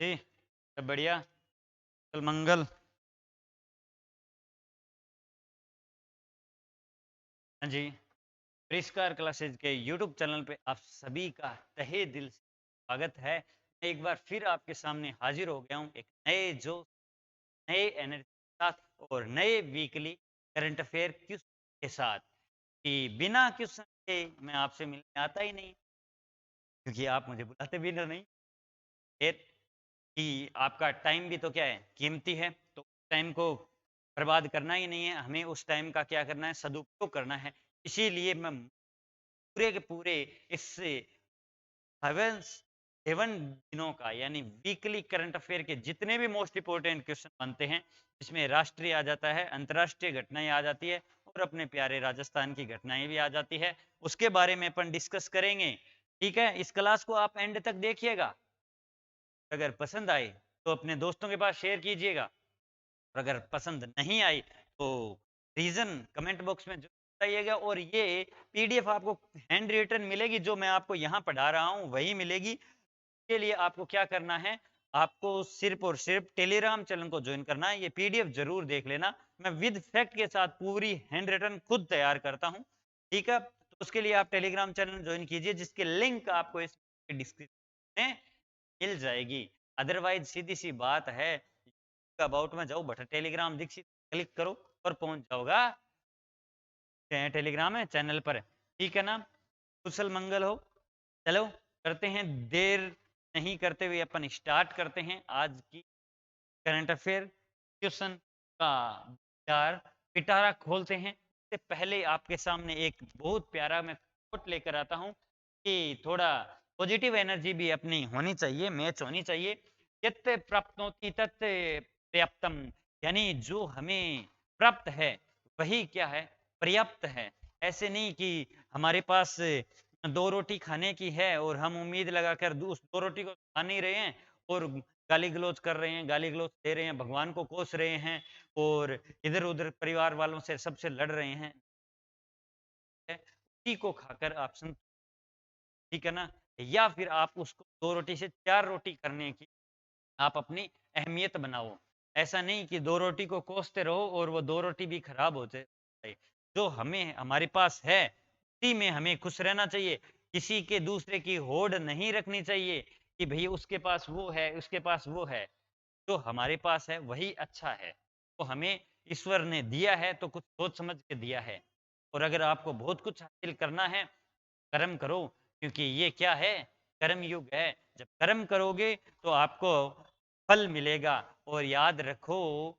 जी, सब बढ़िया। कल मंगल। हाँ जी, परिष्कार क्लासेज के यूट्यूब चैनल पे आप सभी का तहे दिल से स्वागत है। मैं एक बार फिर आपके सामने हाजिर हो गया हूँ एक नए जोश, नए एनर्जी के साथ और नए वीकली करंट अफेयर क्विज़ के साथ कि बिना क्वेश्चन के मैं आपसे मिलने आता ही नहीं, क्योंकि आप मुझे बुलाते भी नहीं। फिर कि आपका टाइम भी तो क्या है, कीमती है, तो टाइम को बर्बाद करना ही नहीं है, हमें उस टाइम का क्या करना है, सदुपयोग करना है। इसीलिए मैं पूरे के पूरे इस 7 दिनों का यानी वीकली करंट अफेयर के जितने भी मोस्ट इंपोर्टेंट क्वेश्चन बनते हैं, इसमें राष्ट्रीय आ जाता है, अंतर्राष्ट्रीय घटनाएं आ जाती है और अपने प्यारे राजस्थान की घटनाएं भी आ जाती है, उसके बारे में अपन डिस्कस करेंगे। ठीक है, इस क्लास को आप एंड तक देखिएगा। अगर पसंद आए तो अपने दोस्तों के पास शेयर कीजिएगा, और अगर पसंद नहीं आई तो रीजन कमेंट बॉक्स में जरूर बताइएगा। और ये पीडीएफ आपको हैंड रिटन मिलेगी, जो मैं आपको यहाँ पढ़ा रहा हूँ वही मिलेगी। के लिए आपको क्या करना है, आपको सिर्फ और सिर्फ टेलीग्राम चैनल को ज्वाइन करना है। ये पीडीएफ जरूर देख लेना, मैं विद फैक्ट के साथ पूरी हैंड रिटन खुद तैयार करता हूँ। ठीक है, तो उसके लिए आप टेलीग्राम चैनल ज्वाइन कीजिए, जिसके लिंक आपको इस डिस्क्रिप्शन में मिल जाएगी। अदरवाइज सीधी सी बात है, अबाउट में जाओ, बट टेलीग्राम दीक्षित क्लिक करो और पहुंच जाओगा टेलीग्राम है चैनल पर। ठीक है ना, कुशल मंगल हो। चलो करते हैं, देर नहीं करते हुए अपन स्टार्ट करते हैं आज की करंट अफेयर क्वेश्चन का चार पिटारा खोलते हैं। इससे पहले आपके सामने एक बहुत प्यारा मैं कोट लेकर आता हूं कि थोड़ा पॉजिटिव एनर्जी भी अपनी होनी चाहिए, मैच होनी चाहिए। यत् प्राप्नोति तत् पर्याप्तम, यानी जो हमें प्राप्त है वही क्या है, पर्याप्त है। ऐसे नहीं कि हमारे पास दो रोटी खाने की है और हम उम्मीद लगाकर उस दो रोटी को खा नहीं रहे हैं और गाली गलौज कर रहे हैं, गाली गलौज दे रहे हैं, भगवान को कोस रहे हैं और इधर उधर परिवार वालों से सबसे लड़ रहे हैं, उसी को खाकर आप ठीक है ना। या फिर आप उसको दो रोटी से चार रोटी करने की आप अपनी अहमियत बनाओ। ऐसा नहीं कि दो रोटी को कोसते रहो और वो दो रोटी भी खराब हो जाए। जो हमें हमारे पास है उसी में हमें खुश रहना चाहिए। किसी के दूसरे की होड़ नहीं रखनी चाहिए कि भई उसके पास वो है, उसके पास वो है। जो हमारे पास है वही अच्छा है। तो हमें ईश्वर ने दिया है तो कुछ सोच समझ के दिया है। और अगर आपको बहुत कुछ हासिल करना है, कर्म करो, क्योंकि ये क्या है, कर्म युग है। जब कर्म करोगे तो आपको फल मिलेगा। और याद रखो,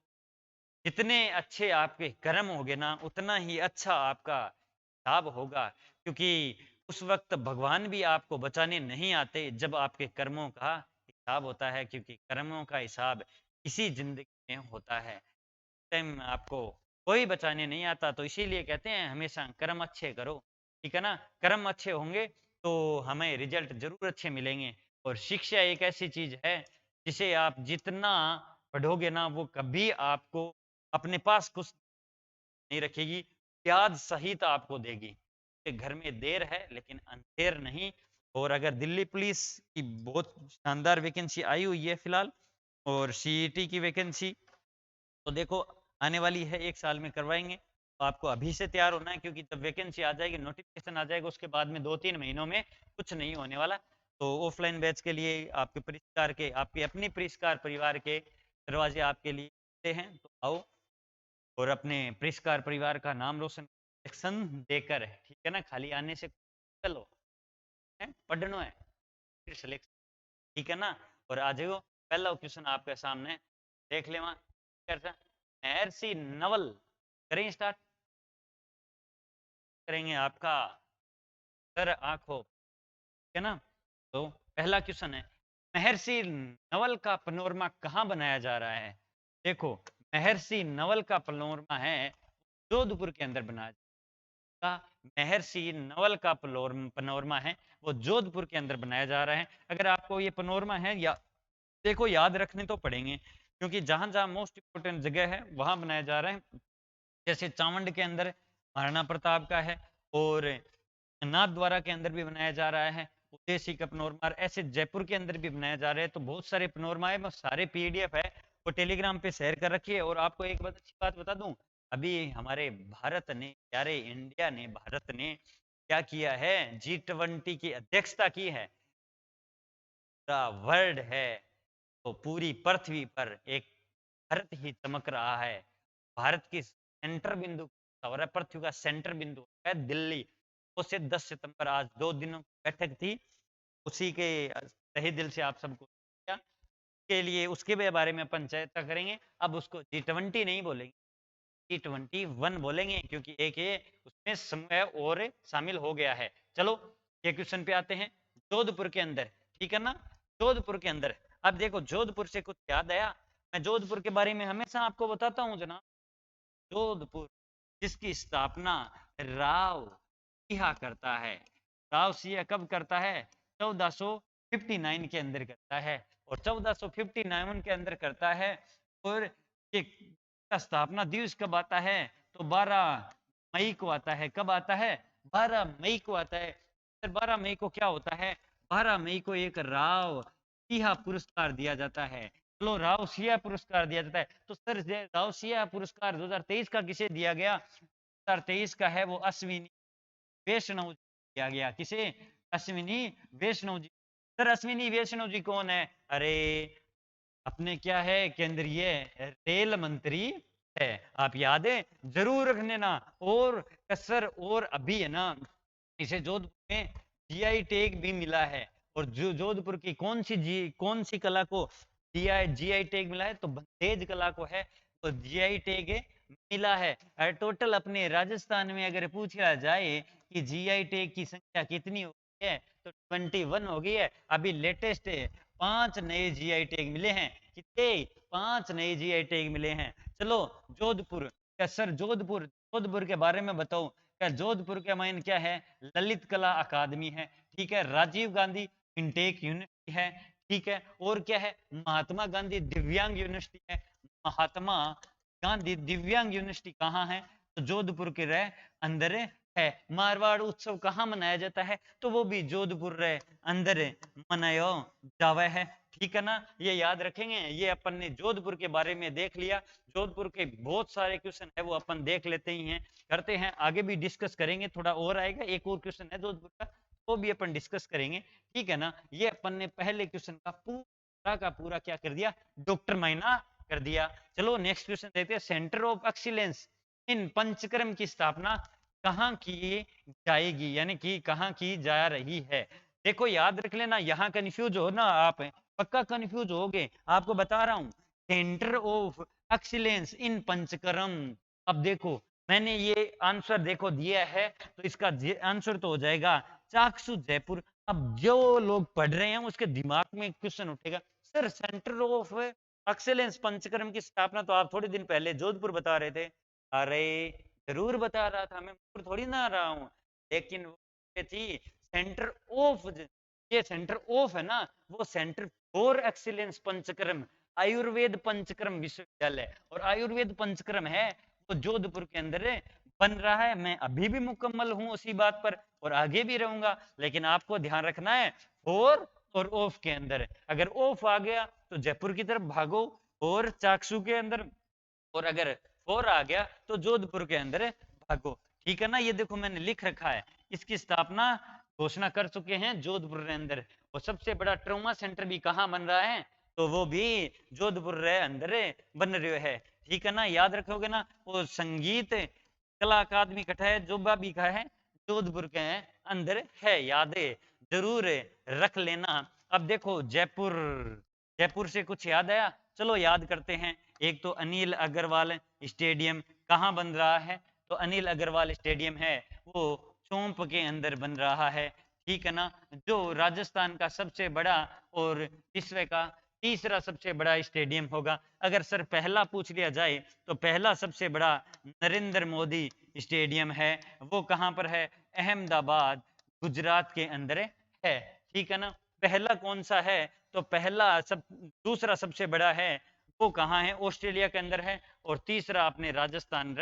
जितने अच्छे आपके कर्म होंगे ना, उतना ही अच्छा आपका हिसाब होगा। क्योंकि उस वक्त भगवान भी आपको बचाने नहीं आते जब आपके कर्मों का हिसाब होता है, क्योंकि कर्मों का हिसाब इसी जिंदगी में होता है। टाइम आपको कोई बचाने नहीं आता, तो इसीलिए कहते हैं हमेशा कर्म अच्छे करो। ठीक है ना, कर्म अच्छे होंगे तो हमें रिजल्ट जरूर अच्छे मिलेंगे। और शिक्षा एक ऐसी चीज है जिसे आप जितना पढ़ोगे ना, वो कभी आपको अपने पास कुछ नहीं रखेगी, प्याज सहित आपको देगी। कि घर में देर है लेकिन अंधेर नहीं। और अगर दिल्ली पुलिस की बहुत शानदार वैकेंसी आई हुई है फिलहाल, और सीईटी की वैकेंसी तो देखो आने वाली है, 1 साल में करवाएंगे। तो आपको अभी से तैयार होना है, क्योंकि जब वैकेंसी आ जाएगी, नोटिफिकेशन आ जाएगा, उसके बाद में 2-3 महीनों में कुछ नहीं होने वाला। तो ऑफलाइन बैच के लिए आपके परिष्कार के, आपके अपनी परिष्कार परिवार के दरवाजे आपके लिए खुले हैं, तो आओ और अपने परिष्कार परिवार का नाम रोशन सिलेक्शन देकर, ठीक है ना, खाली आने से चलो है, पढ़ना है, फिर सिलेक्शन। ठीक है ना। और आ जाओ, पहला क्वेश्चन आपके सामने देख ले, वहां कैसा महर्षि नवल। करें स्टार्ट, करेंगे आपका सर आंखों, ठीक है ना। तो पहला क्वेश्चन है, महर्षि नवल का पनोरमा कहाँ बनाया जा रहा है। देखो, महर्षि नवल का पनोरमा है जोधपुर के अंदर बनाया का, महर्षि नवल का पनोरमा है वो जोधपुर के अंदर बनाया जा रहा है। अगर आपको ये पनोरमा है या देखो याद रखने तो पड़ेंगे, क्योंकि जहां जहां मोस्ट इंपोर्टेंट जगह है वहां बनाया जा रहा है। जैसे चावंड के अंदर महाराणा प्रताप का है, और नाथ द्वारा के अंदर भी बनाया जा रहा है, उदेसी कप नॉर्मा, ऐसे जयपुर के अंदर भी बनाया जा रहा है। तो बहुत सारे पनोरमा है, मैं सारे पीडीएफ है वो टेलीग्राम पे शेयर कर रखी है। और आपको एक बात अच्छी बात बता दूं, अभी हमारे भारत ने, प्यारे इंडिया ने, भारत ने क्या किया है, G20 की अध्यक्षता की है। वर्ल्ड है तो पूरी पृथ्वी पर एक भारत ही चमक रहा है। भारत की सेंटर बिंदु और पृथ्वी का सेंटर बिंदु है दिल्ली। उससे 10 सितंबर आज 2 दिनों की बैठक थी, उसी के तहे दिल से आप सबको के लिए उसके बारे में अपन चर्चा करेंगे। अब उसको G20 नहीं बोलेंगे, G21 बोलेंगे, क्योंकि एक ये उसमें समूह और शामिल हो गया है। चलो ये क्वेश्चन पे आते हैं। जोधपुर के अंदर, ठीक है ना, जोधपुर के अंदर, अब देखो जोधपुर से कुछ याद आया। मैं जोधपुर के बारे में हमेशा आपको बताता हूँ जनाब। जोधपुर जिसकी स्थापना राव सिंह करता है। राव सिंह कब करता है? 1459 के अंदर करता है। और 1459 के अंदर करता है। और का स्थापना दिवस कब आता है? तो 12 मई को आता है। कब आता है? 12 मई को आता है। 12 मई को क्या होता है? 12 मई को एक राव सिंह पुरस्कार दिया जाता है। चलो राव सिंह पुरस्कार दिया जाता है। तो सर राव सिंह पुरस्कार 2023 का किसे दिया गया? 2023 का है वो अश्विनी वैष्णव दिया गया। किसे? अश्विनी वैष्णव जी। सर अश्विनी वैष्णव जी कौन है? अरे अपने क्या है, केंद्रीय रेल मंत्री है। आप याद है जरूर रख लेना। और सर और अभी है ना, इसे जोधपुर में जीआई टैग भी मिला है। और जो जोधपुर की कौन सी कला को जीआई टैग मिला है? तो बंदेज कला को है तो जीआई टैग मिला है। टोटल अपने राजस्थान में अगर पूछा जाए कि जीआई टैग की संख्या कितनी हो गई है, तो 21 हो गई है। अभी लेटेस्ट 5 नए जीआई टैग मिले हैं। कितने? 5 नए जीआई टैग मिले हैं। चलो जोधपुर, क्या सर जोधपुर के बारे में बताओ। क्या जोधपुर के माइन क्या है? ललित कला अकादमी है, ठीक है। राजीव गांधी इंटेक यूनिवर्सिटी है, ठीक है। और क्या है? महात्मा गांधी दिव्यांग यूनिवर्सिटी है। महात्मा गांधी दिव्यांग यूनिवर्सिटी कहाँ है? तो जोधपुर के रह अंदर है। मारवाड़ उत्सव कहाँ मनाया जाता है? तो वो भी जोधपुर रह अंदर मनाया जावा है, ठीक है ना। ये याद रखेंगे। ये अपन ने जोधपुर के बारे में देख लिया। जोधपुर के बहुत सारे क्वेश्चन है वो अपन देख लेते ही हैं, करते हैं, आगे भी डिस्कस करेंगे। थोड़ा और आएगा, एक और क्वेश्चन है जोधपुर का, वो भी अपन डिस्कस करेंगे, ठीक है ना। ये अपन ने पहले क्वेश्चन का पूरा क्या कर दिया? डॉक्टर माइना कर दिया। चलो नेक्स्ट क्वेश्चन देखते हैं। Centre of excellence in panchakarma की स्थापना कहाँ की जाएगी, यानी कि कहाँ की जा रही है? देखो याद रख लेना, यहाँ कंफ्यूज हो ना आप, पक्का कंफ्यूज हो गए। आपको बता रहा हूँ, centre of excellence in panchakarma. अब देखो मैंने ये आंसर देखो दिया है, तो इसका आंसर तो हो जाएगा चाकसू जयपुर। अब जो लोग पढ़ रहे हैं उसके दिमाग में क्वेश्चन उठेगा, sir centre of excellence panchakarma की स्थापना तो आप थोड़े दिन पहले जोधपुर बता रहे थे। अरे जरूर बता रहा था मैं, थोड़ी ना रहा हूँ। लेकिन वो थी सेंटर ऑफ, ये सेंटर ऑफ है ना, वो centre for excellence panchakarma Ayurveda panchakarma विश्वविद्यालय। और आयुर्वेद पंचकर्म है वो जोधपुर के अंदर बन रहा है। मैं अभी भी मुकम्मल हूं उसी बात पर और आगे भी रहूंगा। लेकिन आपको ध्यान रखना है फॉर और ऑफ के अंदर, अगर ऑफ आ गया तो जयपुर की तरफ भागो और चाकसू के अंदर, और अगर फॉर आ गया तो जोधपुर के अंदर भागो, ठीक है ना। ये देखो मैंने लिख रखा है, इसकी स्थापना घोषणा कर चुके हैं जोधपुर के अंदर। और सबसे बड़ा ट्रॉमा सेंटर भी कहाँ बन रहा है? तो वो भी जोधपुर रे अंदर बन रहे है, ठीक है ना। याद रखोगे ना, वो संगीत कला अकादमी कटा है जो भी का है जोधपुर के अंदर है, याद जरूर रख लेना। अब देखो जयपुर, जयपुर से कुछ याद आया? चलो याद करते हैं। एक तो अनिल अग्रवाल स्टेडियम कहाँ बन रहा है? तो अनिल अग्रवाल स्टेडियम है वो चौंप के अंदर बन रहा है, ठीक है ना। जो राजस्थान का सबसे बड़ा और विश्व का तीसरा सबसे बड़ा स्टेडियम होगा। अगर सर पहला पूछ लिया जाए तो पहला सबसे बड़ा नरेंद्र मोदी स्टेडियम है, वो कहाँ पर है? अहमदाबाद गुजरात के अंदर है, ठीक है ना। पहला कौन सा है? तो पहला दूसरा सबसे बड़ा है वो कहाँ है? ऑस्ट्रेलिया के अंदर है। और तीसरा अपने राजस्थान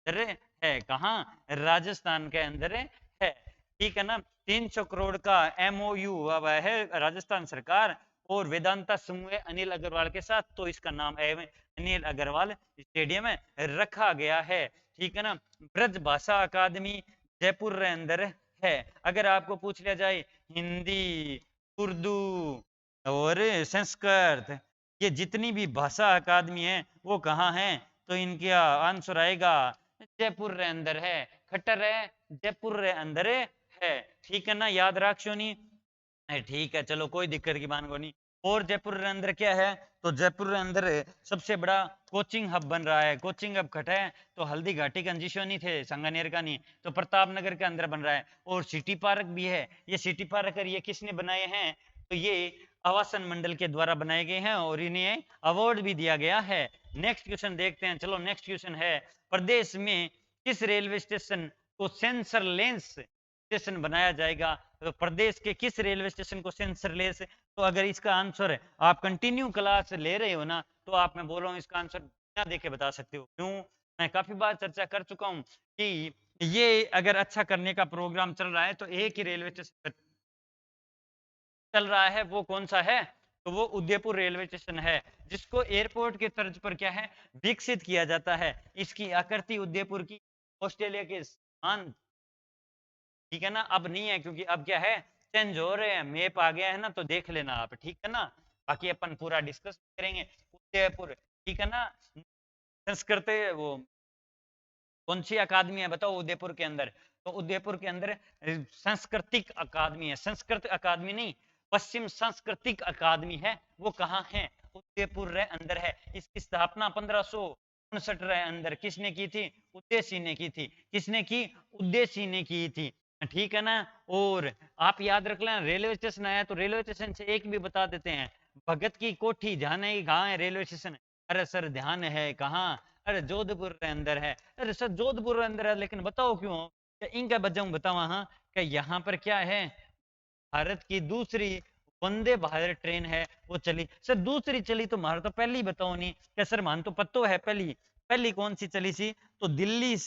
है, कहाँ? राजस्थान के अंदर है, ठीक है ना। 300 करोड़ का MOU हुआ है राजस्थान सरकार और वेदांता समूह अनिल अग्रवाल के साथ, तो इसका नाम अनिल अग्रवाल स्टेडियम रखा गया है। ठीक है ना। ब्रज भाषा अकादमी जयपुर रे अंदर है। अगर आपको पूछ लिया जाए हिंदी, उर्दू और संस्कृत, ये जितनी भी भाषा अकादमी है वो कहाँ है, तो इनका आंसर आएगा जयपुर रे अंदर है। खट्टर है जयपुर रे अंदर है। ठीक है ना, याद रखो नहीं। ठीक है, चलो कोई दिक्कत की बात को नहीं। और जयपुर के अंदर क्या है, तो जयपुर के अंदर सबसे बड़ा कोचिंग हब बन रहा है। कोचिंग हब खटा है तो हल्दी घाटी का अंजिशो नहीं थे, संगानेर का नहीं, तो प्रताप नगर के अंदर बन रहा है। और सिटी पार्क भी है। ये सिटी पार्क ये किसने बनाए हैं, तो ये आवासन मंडल के द्वारा बनाए गए हैं और इन्हें अवार्ड भी दिया गया है। नेक्स्ट क्वेश्चन देखते हैं। चलो नेक्स्ट क्वेश्चन है, प्रदेश में किस रेलवे स्टेशन को सेंसर लेस स्टेशन बनाया जाएगा। तो प्रदेश के किस रेलवे स्टेशन को सेंसर लेस, तो अगर इसका आंसर आप कंटिन्यू क्लास ले रहे हो ना, तो आप, मैं बोल रहा हूँ, इसका आंसर बिना देखे बता सकते हो। क्यों, मैं काफी बार चर्चा कर चुका हूँ कि ये अगर अच्छा करने का प्रोग्राम चल रहा है तो एक ही रेलवे स्टेशन चल रहा है, वो कौन सा है, तो वो उदयपुर रेलवे स्टेशन है, जिसको एयरपोर्ट के तर्ज पर क्या है, विकसित किया जाता है। इसकी आकृति उदयपुर की ऑस्ट्रेलिया के स्थान, ठीक है ना, अब नहीं है क्योंकि अब क्या है, चेंज हो रहे हैं, मैप आ गया है ना, तो देख लेना आप। ठीक है ना, बाकी अपन पूरा डिस्कस करेंगे। उदयपुर, ठीक है ना। संस्कृत वो कौन सी अकादमी है बताओ उदयपुर के अंदर, तो उदयपुर के अंदर सांस्कृतिक अकादमी है। संस्कृत अकादमी नहीं, पश्चिम सांस्कृतिक अकादमी है। वो कहाँ है, उदयपुर रे अंदर है। इसकी स्थापना 1559 रे अंदर किसने की थी, उदयसिंह ने की थी। किसने की, उदयसिंह ने की थी। ठीक है ना। और आप याद रख लेना, रेलवे स्टेशन आया तो रेलवे स्टेशन से एक भी बता देते हैं, भगत की कोठी ध्यान है, कहाँ है रेलवे स्टेशन, अरे सर ध्यान है कहाँ, अरे जोधपुर के अंदर है। अरे सर जोधपुर के अंदर है, लेकिन बताओ क्यों, क्या इनका बजाऊं बताओ। हाँ, क्या यहाँ पर क्या है, भारत की दूसरी वंदे भारत ट्रेन है वो चली। सर दूसरी चली तो मारो तो पहली बताओ नहीं, क्या सर मान तो पत्तो है, पहली पहली कौन सी चली थी, तो दिल्ली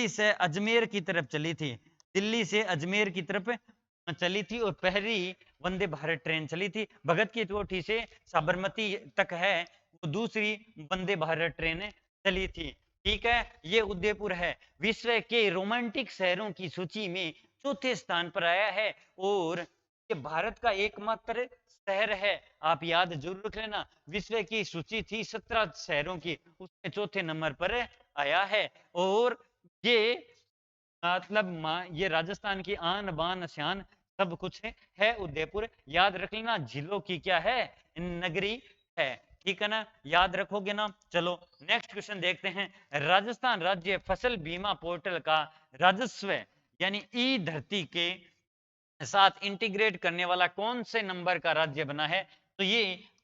से अजमेर की तरफ चली थी। दिल्ली से अजमेर की तरफ चली थी और पहली वंदे भारत ट्रेन चली थी। भगत की कोठी से साबरमती तक है वो दूसरी वंदे भारत ट्रेन चली थी। ठीक है, ये उदयपुर है, विश्व के रोमांटिक शहरों की सूची में चौथे स्थान पर आया है और ये भारत का एकमात्र शहर है। आप याद जरूर रख लेना, विश्व की सूची थी 17 शहरों की, उसमें चौथे नंबर पर आया है। और ये मतलब ये राजस्थान की आन बान शान सब कुछ है उदयपुर। याद रख लेना, झीलों की क्या है, नगरी है। ठीक है ना, याद रखोगे ना। चलो नेक्स्ट क्वेश्चन देखते हैं। राजस्थान राज्य फसल बीमा पोर्टल का राजस्व यानी ई धरती के साथ इंटीग्रेट करने वाला कौन से नंबर का राज्य बना है, तो ये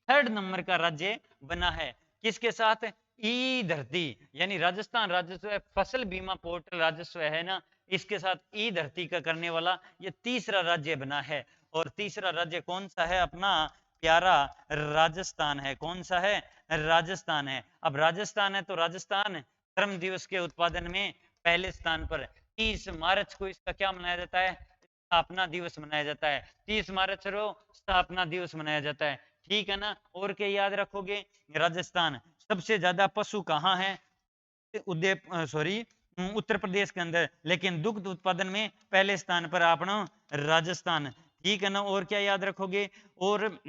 3rd नंबर का राज्य बना है। किसके साथ, ई धरती, यानी राजस्थान राजस्व फसल बीमा पोर्टल राजस्व है ना, इसके साथ ई धरती का करने वाला ये तीसरा राज्य बना है। और तीसरा राज्य कौन सा है, अपना प्यारा राजस्थान है। कौन सा है, राजस्थान है। अब राजस्थान है तो राजस्थान श्रम दिवस के उत्पादन में पहले स्थान पर। 30 मार्च को इसका क्या मनाया जाता है, स्थापना दिवस मनाया जाता है। 30 मार्च को स्थापना दिवस मनाया जाता है। ठीक है ना। और क्या याद रखोगे, राजस्थान सबसे ज्यादा पशु कहाँ है, उत्तर प्रदेश के अंदर, लेकिन दुग्ध उत्पादन में पहले स्थान पर अपना राजस्थान। ठीक है ना। और क्या याद रखोगे, और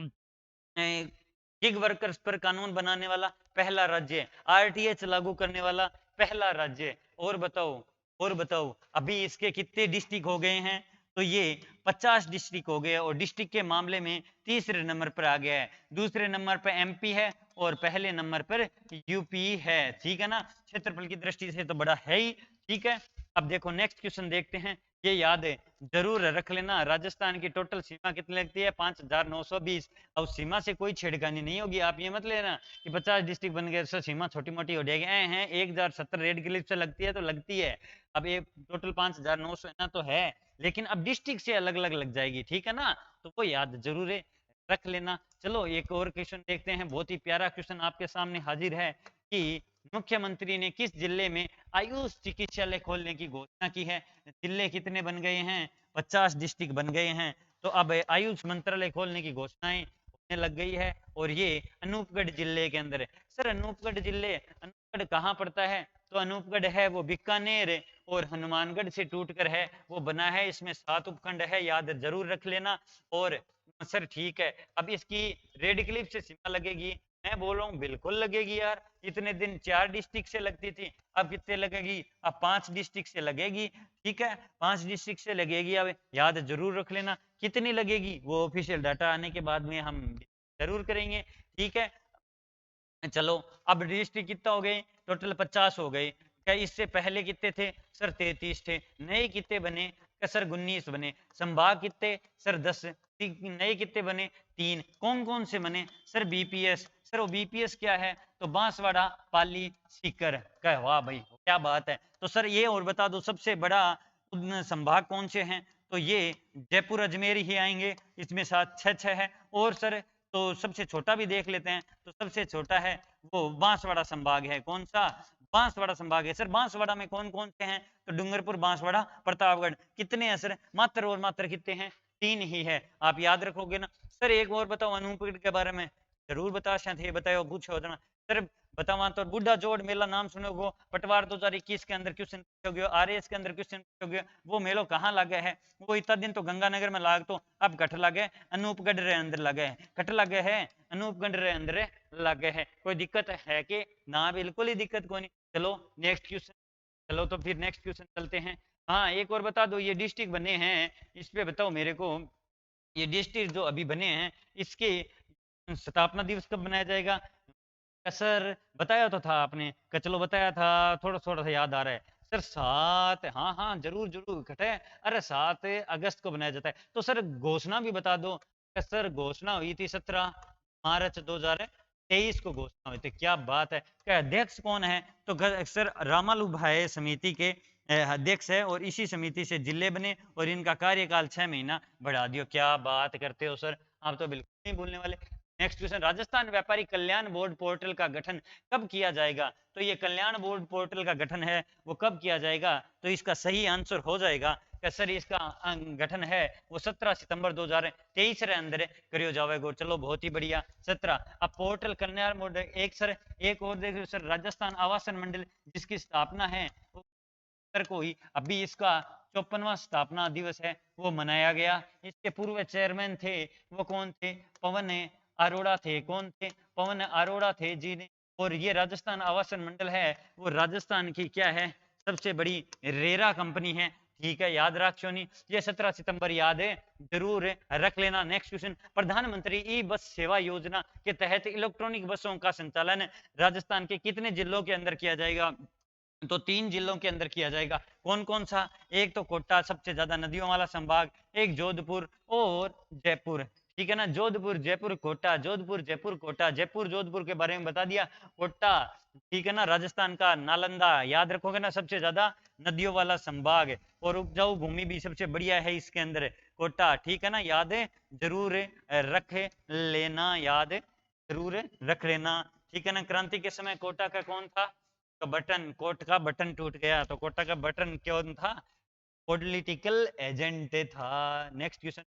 गिग वर्कर्स पर कानून बनाने वाला पहला राज्य, आरटीएच लागू करने वाला पहला राज्य। और बताओ, और बताओ अभी इसके कितने डिस्ट्रिक्ट हो गए हैं, तो ये 50 डिस्ट्रिक्ट हो गए और डिस्ट्रिक्ट के मामले में तीसरे नंबर पर आ गया है। दूसरे नंबर पर एमपी है और पहले नंबर पर यूपी है। ठीक है ना, क्षेत्रफल की दृष्टि से तो बड़ा है ही। ठीक है, अब देखो नेक्स्ट क्वेश्चन देखते हैं। ये याद है जरूर रख लेना, राजस्थान की टोटल सीमा कितनी लगती है, 5920। अब सीमा से कोई छेड़खानी नहीं होगी। आप ये मत लेना कि 50 डिस्ट्रिक्ट बन गए तो सीमा छोटी मोटी हो जाएगी। हैं 1070 रेड क्लिप से लगती है तो लगती है। अब ये टोटल 5900 है ना, तो है, लेकिन अब डिस्ट्रिक्ट से अलग अलग लग जाएगी। ठीक है ना, तो वो याद जरूर है रख लेना। चलो एक और क्वेश्चन देखते हैं। बहुत ही प्यारा क्वेश्चन आपके सामने हाजिर है कि मुख्यमंत्री ने किस जिले में आयुष चिकित्सालय खोलने की घोषणा की है। जिले कितने बन गए हैं, 50 डिस्ट्रिक्ट बन गए हैं। तो अब आयुष मंत्रालय खोलने की घोषणाएं होने लग गई है और ये अनूपगढ़ जिले के अंदर है। सर अनूपगढ़ कहाँ पड़ता है? तो अनूपगढ़ है वो बीकानेर और हनुमानगढ़ से टूटकर है वो बना है। इसमें 7 उपखंड है, याद जरूर रख लेना। और सर ठीक है, अब इसकी रेड क्लिफ से सीमा लगेगी। मैं बोल रहा हूँ बिल्कुल लगेगी यार, इतने दिन 4 डिस्ट्रिक्ट से लगती थी, अब कितने लगेगी? अब 5 डिस्ट्रिक्ट से लगेगी। ठीक है, 5 डिस्ट्रिक्ट से लगेगी। अब याद जरूर रख लेना कितनी लगेगी, वो ऑफिशियल डाटा आने के बाद में हम जरूर करेंगे। ठीक है, चलो अब डिस्ट्रिक्ट कितना हो गए? टोटल 50 हो गए। क्या इससे पहले कितने थे? सर 33 थे। नए कितने बने? सर 19 बने। संभाग कितने? सर 10। नए कितने बने? 3। कौन कौन से बने? Sir BPS. सर वो बीपीएस क्या है? तो बांसवाड़ा, पाली, सीकर। क्या वाह भाई, क्या बात है। तो सर ये और बता दो सबसे बड़ा संभाग कौन से हैं? तो ये जयपुर अजमेर ही आएंगे, इसमें साथ 6 है। और सर तो सबसे छोटा भी देख लेते हैं। तो सबसे छोटा है वो बांसवाड़ा संभाग है। कौन सा? बांसवाड़ा संभाग है। सर बांसवाड़ा में कौन कौन से हैं? तो डूंगरपुर, बांसवाड़ा, प्रतापगढ़। कितने हैं सर? मात्र और मात्र कितने हैं? 3 ही है। आप याद रखोगे ना? सर एक और बताओ अनूपगढ़ के बारे में, जरूर बता शायद ये बताओ पूछो ना सर। बताओ तो बूढ़ा जोड़ मेला नाम सुनोगे? पटवार 2021 के अंदर क्वेश्चन पूछोगे, आरएएस के अंदर क्वेश्चन पूछोगे। वो मेलो कहाँ लगे है? वो इतना दिन तो गंगानगर में लाग तो अब कट लगे अनूपगढ़ रे अंदर लगे है। कट लगे है अनूपगढ़ रे अंदर लगे है। कोई दिक्कत है कि ना? बिल्कुल ही दिक्कत कोई नहीं। चलो नेक्स्ट क्वेश्चन। चलो तो फिर नेक्स्ट क्वेश्चन चलते हैं। हाँ एक और बता दो, ये डिस्ट्रिक्ट बने हैं इस पे बताओ मेरे को, ये डिस्ट्रिक्ट जो अभी बने हैं इसके स्थापना दिवस कब मनाया जाएगा? सर बताया तो था आपने, चलो बताया था, थोड़ा थोड़ा सा याद आ रहा है। सर 7, हाँ हाँ जरूर जरूर घटे। अरे 7 अगस्त को बनाया जाता है। तो सर घोषणा भी बता दो। सर घोषणा हुई थी 17 मार्च 2023 को घोषणा हुई थी। क्या बात है। क्या अध्यक्ष कौन है? तो सर रामालू भाई समिति के अध्यक्ष है और इसी समिति से जिले बने और इनका कार्यकाल 6 महीना बढ़ा दियो। क्या बात करते हो सर, आप तो बिल्कुल नहीं भूलने वाले। नेक्स्ट क्वेश्चन, राजस्थान व्यापारी कल्याण बोर्ड पोर्टल का गठन कब किया जाएगा? तो ये कल्याण बोर्ड पोर्टल का गठन है वो कब किया जाएगा? तो इसका सही आंसर हो जाएगा कि सर इसका गठन है वो 17 सितंबर 2023 रे अंदर करियो जाएगा। चलो बहुत ही बढ़िया। 17 अब पोर्टल कल्याण बोर्ड एक सर एक और देखो सर, राजस्थान आवासन मंडल जिसकी स्थापना है वो को ही अभी इसका 54वां स्थापना दिवस है वो मनाया गया। इसके पूर्व चेयरमैन थे वो कौन थे? पवन अरोड़ा थे। कौन थे? पवन अरोड़ा थे जी ने। और ये राजस्थान आवासन मंडल है वो राजस्थान की क्या है? सबसे बड़ी रेरा कंपनी है। ठीक है, याद रखो नहीं, ये 17 सितंबर याद है जरूर रख लेना। नेक्स्ट क्वेश्चन, प्रधानमंत्री ई बस सेवा योजना के तहत इलेक्ट्रॉनिक बसों का संचालन राजस्थान के कितने जिलों के अंदर किया जाएगा? तो 3 जिलों के अंदर किया जाएगा। कौन कौन सा? एक तो कोटा सबसे ज्यादा नदियों वाला संभाग, एक जोधपुर और जयपुर। ठीक है ना, जोधपुर जयपुर कोटा, जोधपुर जयपुर कोटा। जयपुर जोधपुर के बारे में बता दिया। कोटा ठीक है ना, राजस्थान का नालंदा, याद रखोगे ना, सबसे ज्यादा नदियों वाला संभाग है और उपजाऊ भूमि भी सबसे बढ़िया है इसके अंदर कोटा। ठीक है ना, याद है जरूर रख लेना, याद जरूर रख लेना। ठीक है ना, क्रांति के समय कोटा का कौन था? तो बटन, कोट का बटन टूट गया तो कोटा का बटन कौन था? पॉलिटिकल एजेंट था। नेक्स्ट क्वेश्चन,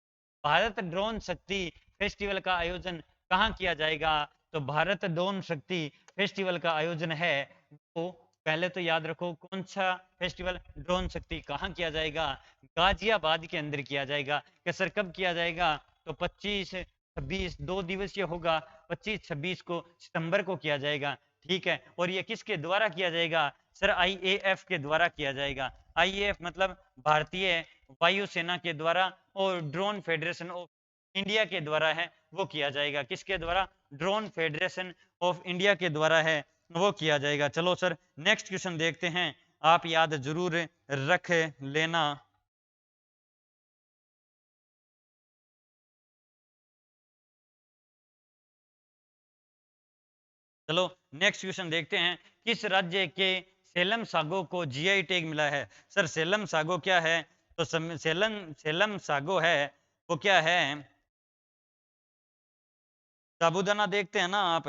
भारत ड्रोन शक्ति फेस्टिवल का आयोजन कहाँ किया जाएगा? तो भारत ड्रोन शक्ति फेस्टिवल का आयोजन है वो, पहले तो याद रखो कौन सा फेस्टिवल, ड्रोन शक्ति कहाँ किया जाएगा? गाजियाबाद के अंदर किया जाएगा। कि सर कब किया जाएगा? तो 25-26 2 दिवसीय होगा, 25-26 को सितंबर को किया जाएगा। ठीक है, और ये किसके द्वारा किया जाएगा? सर आईएएफ के द्वारा किया जाएगा। आईएएफ मतलब भारतीय वायुसेना के द्वारा और ड्रोन फेडरेशन ऑफ इंडिया के द्वारा है वो किया जाएगा। किसके द्वारा? ड्रोन फेडरेशन ऑफ इंडिया के द्वारा है वो किया जाएगा। चलो सर नेक्स्ट क्वेश्चन देखते हैं, आप याद जरूर रख लेना। चलो नेक्स्ट क्वेश्चन देखते हैं, किस राज्य के सेलम सागो को जीआई टैग मिला है? सर सेलम सागो क्या है? तो सेलम सेलम सागो है वो क्या है? साबूदाना देखते हैं ना आप।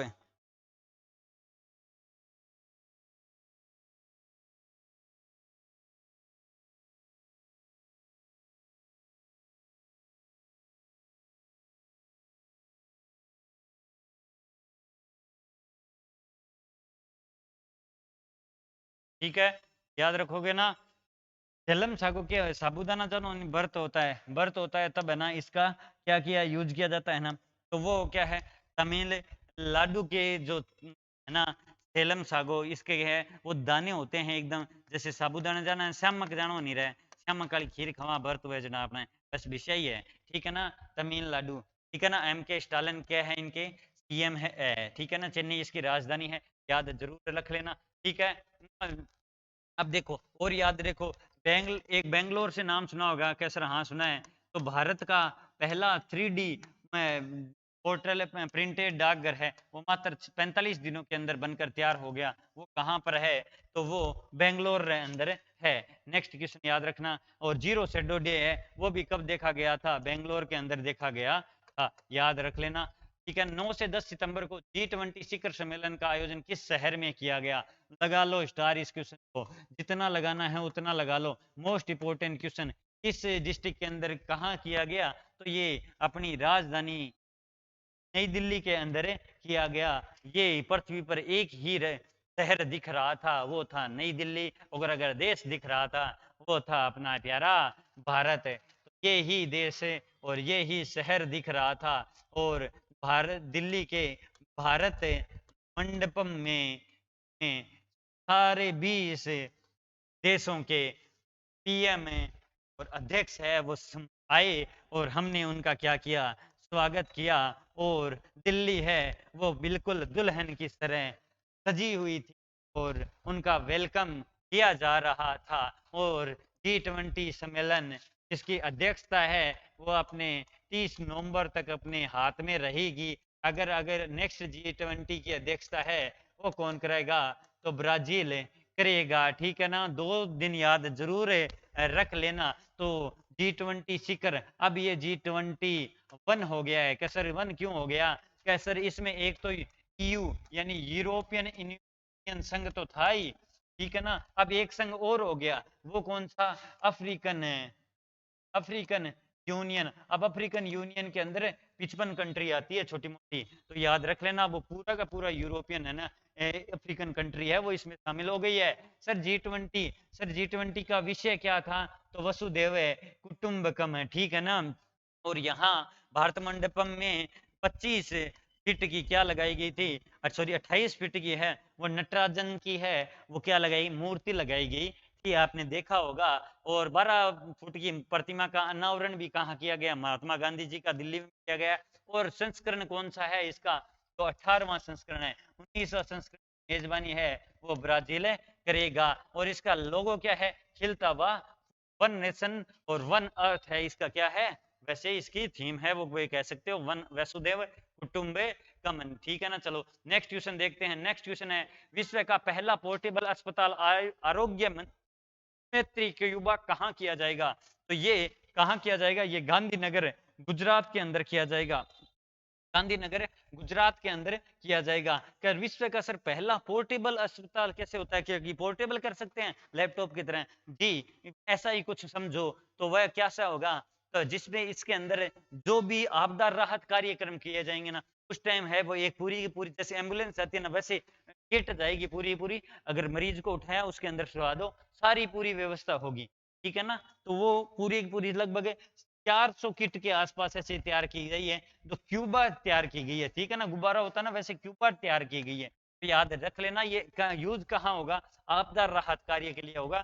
ठीक है, याद रखोगे ना। झेलम सागो क्या है, साबूदाना जानो बर्थ होता है तब है ना इसका क्या किया यूज किया जाता है ना। तो वो क्या है, तमिल लाडू के जो है ना झेलम सागो इसके है वो दाने होते हैं एकदम जैसे साबूदाना जाना श्यामक जानो नहीं रहे, श्यामक वाली खीर खवा बर्त हुए जना आपने, बस विषय ही है। ठीक है ना, तमिलनाडु। ठीक है ना, M.K. स्टालिन क्या है इनके CM है। ठीक है ना, चेन्नई इसकी राजधानी है, याद जरूर रख लेना। ठीक है, अब देखो और याद रखो, एक बेंगलोर से नाम सुना होगा कैसर, हाँ सुना है। तो भारत का पहला 3D पोर्टल प्रिंटेड डाकघर है, वो मात्र 45 दिनों के अंदर बनकर तैयार हो गया। वो कहाँ पर है, तो वो बेंगलोर के अंदर है। नेक्स्ट क्वेश्चन याद रखना। और जीरो शेडो डे है, वो भी कब देखा गया था, बेंगलोर के अंदर देखा गया था, याद रख लेना। ठीक है, 9 से 10 सितंबर को G20 शिखर सम्मेलन का आयोजन किस शहर में किया गया, लगा लो स्टार इस क्वेश्चन को, जितना लगाना है उतना लगा लो। मोस्ट इंपोर्टेंट क्वेश्चन, किस डिस्ट्रिक्ट के अंदर कहाँ किया गया, तो ये अपनी राजधानी नई दिल्ली के अंदर किया गया। ये पृथ्वी पर एक ही शहर दिख रहा था, वो था नई दिल्ली, और अगर देश दिख रहा था वो था अपना प्यारा भारत। तो ये ही देश और ये ही शहर दिख रहा था। और भारत दिल्ली के भारत मंडपम में सारे 20 देशों के PM और अध्यक्ष है वो आए और हमने उनका क्या किया, स्वागत किया। और दिल्ली है वो बिल्कुल दुल्हन की तरह सजी हुई थी और उनका वेलकम किया जा रहा था। और G20 सम्मेलन जिसकी अध्यक्षता है वो अपने 30 नवंबर तक अपने हाथ में रहेगी। अगर अगर नेक्स्ट G20 की अध्यक्षता है वो कौन करेगा, तो ब्राजील करेगा। ठीक है ना, 2 दिन याद जरूर रख लेना। तो G20 शिखर, अब ये G21 हो गया है। कैसर 1 क्यों हो गया, कैसर इसमें एक तो EU यानी यूरोपियन यूनियन संघ तो था ही, ठीक है ना, अब एक संघ और हो गया, वो कौन सा, अफ्रीकन अफ्रीकन यूनियन। अब अफ्रीकन यूनियन के अंदर 55 कंट्री आती है छोटी मोटी, तो याद रख लेना वो पूरा का पूरा यूरोपियन है ना अफ्रीकन कंट्री है वो इसमें शामिल हो गई है। सर G20 का विषय क्या था, तो वसुदेव कुटुंबकम है। ठीक है ना, और यहाँ भारत मंडपम में 25 फीट की क्या लगाई गई थी, सॉरी 28 फीट की है वो नटराजन की है, वो क्या लगाई, मूर्ति लगाई गई कि आपने देखा होगा। और 12 फुट की प्रतिमा का अनावरण भी कहाँ किया गया, महात्मा गांधी जी का दिल्ली में किया गया। और संस्करण कौन सा है इसका, तो 18वां संस्करण है। 19वां संस्करण मेजबानी है वो ब्राजील करेगा। और इसका लोगो क्या है, खिलता हुआ वन नेशन और वन अर्थ है इसका क्या है, वैसे इसकी थीम है वो कह सकते हो वन वसुदेव कुटुंबे कमन। ठीक है ना, चलो नेक्स्ट क्वेश्चन देखते हैं। नेक्स्ट क्वेश्चन है, विश्व का पहला पोर्टेबल अस्पताल आरोग्य मैत्री के युवा कहाँ किया जाएगा, तो ये कहाँ किया जाएगा, ये गांधीनगर गुजरात के अंदर किया जाएगा। गांधीनगर गुजरात के अंदर किया जाएगा। क्या विश्व का सर पहला पोर्टेबल अस्पताल कैसे होता है, क्योंकि पोर्टेबल कर सकते हैं लैपटॉप की तरह जी, ऐसा ही कुछ समझो। तो वह कैसा होगा, तो जिसमें इसके अंदर जो भी आपदा राहत कार्यक्रम किए जाएंगे ना उस टाइम है वो एक पूरी की पूरी, जैसे एम्बुलेंस आती है ना वैसे किट जाएगी पूरी पूरी, अगर मरीज को उठाया उसके अंदर सुला दो, सारी पूरी व्यवस्था होगी। ठीक है ना, तो वो पूरी की पूरी लगभग 400 किट के आसपास ऐसे तैयार की गई है। तो क्यूबा तैयार की गई है, ठीक है ना, गुब्बारा होता है ना वैसे क्यूबा तैयार की गई है। तो याद रख लेना ये यूज कहाँ होगा, आपदा राहत कार्य के लिए होगा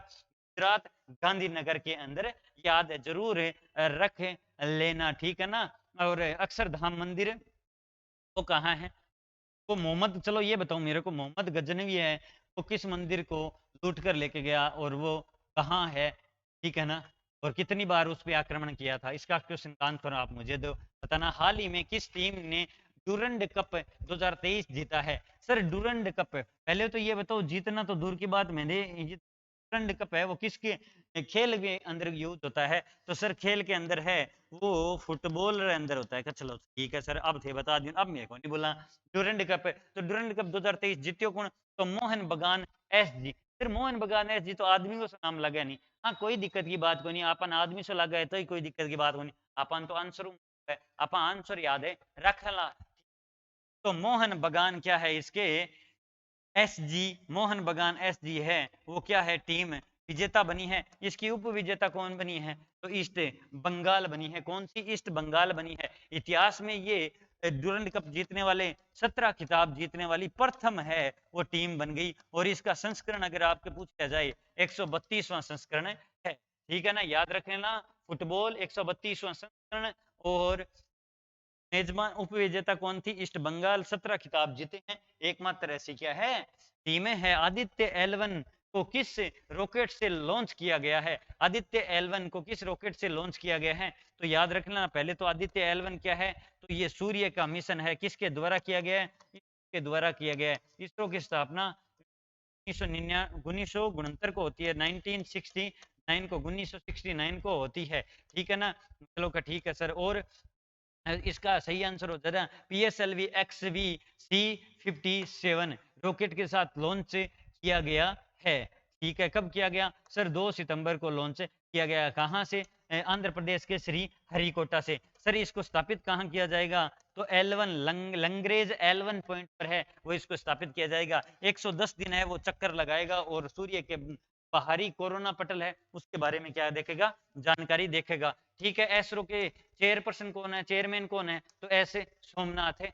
गुजरात गांधीनगर के अंदर, याद जरूर रख लेना। ठीक है ना, और अक्षरधाम मंदिर वो कहाँ है, वो मोहम्मद, चलो ये बताओ मेरे को, मोहम्मद गजनवी है वो किस मंदिर को लूट कर लेके गया और वो कहाँ है, ठीक है ना, और कितनी बार उस पर आक्रमण किया था, इसका क्वेश्चन का आंसर आप मुझे दो बताना। हाल ही में किस टीम ने डूरंड कप 2023 जीता है, सर डूरंड कप, पहले तो ये बताओ जीतना तो दूर की बात, मैंने डूरंड कप है वो किसके खेल के अंदर यूज होता है, तो सर खेल के अंदर है वो फुटबॉल के अंदर होता है। चलो ठीक है सर, अब थे बता दियो, अब मेरे को नहीं बोला। डूरंड कप, तो डूरंड कप 2023 जीत्यो कौन, तो मोहन बगान SG। फिर मोहन बगान SG तो आदमी को नाम लगा नहीं, हाँ कोई दिक्कत की बात को नहीं, अपन आदमी से लगा है तो ही कोई दिक्कत की बात को नहीं, अपन तो आंसर है, अपन आंसर याद है रख ला। तो मोहन बगान क्या है इसके एसजी मोहन बगान एसजी है वो क्या है, टीम विजेता बनी है। इसकी उप विजेता कौन बनी है, तो ईस्ट बंगाल बनी है। कौन सी, ईस्ट बंगाल बनी है। इतिहास में ये डुरंड कप जीतने वाले 17 खिताब जीतने वाली प्रथम है वो टीम बन गई। और इसका संस्करण अगर आपके पूछा जाए 132वां संस्करण है, ठीक है ना, याद रख लेना। फुटबॉल 132वां संस्करण। और मेजबान उप विजेता कौन थी, ईस्ट बंगाल। 17 खिताब जीते हैं। एकमात्र ऐसी क्या है, टीमें है। आदित्य एल1 को किस रॉकेट से लॉन्च किया गया है, आदित्य एल1 को किस रॉकेट से लॉन्च किया गया है, तो याद रखना पहले तो आदित्य एल1 क्या है, तो ये सूर्य का मिशन है। किसके द्वारा किया गया है, इसके द्वारा किया गया है। इसरो की स्थापना 1969 को होती है, 1969 को, 1969 को होती है, ठीक है ना। चलो का ठीक है सर। और इसका सही आंसर हो जाता है PSLV XV-C57 रॉकेट के साथ लॉन्च किया गया है। ठीक है, कब किया गया सर, 2 सितंबर को लॉन्च किया गया। कहां से, आंध्र प्रदेश के श्री हरिकोटा से। सर इसको स्थापित कहां किया जाएगा, तो L1 लंगरेज L1 पॉइंट पर है वो इसको स्थापित किया जाएगा। 110 दिन है वो चक्कर लगाएगा और सूर्य के बाहरी कोरोना पटल है उसके बारे में क्या देखेगा, जानकारी देखेगा। ठीक है, एसरो के चेयरपर्सन कौन है, चेयरमैन कौन है, तो ऐसे सोमनाथ है,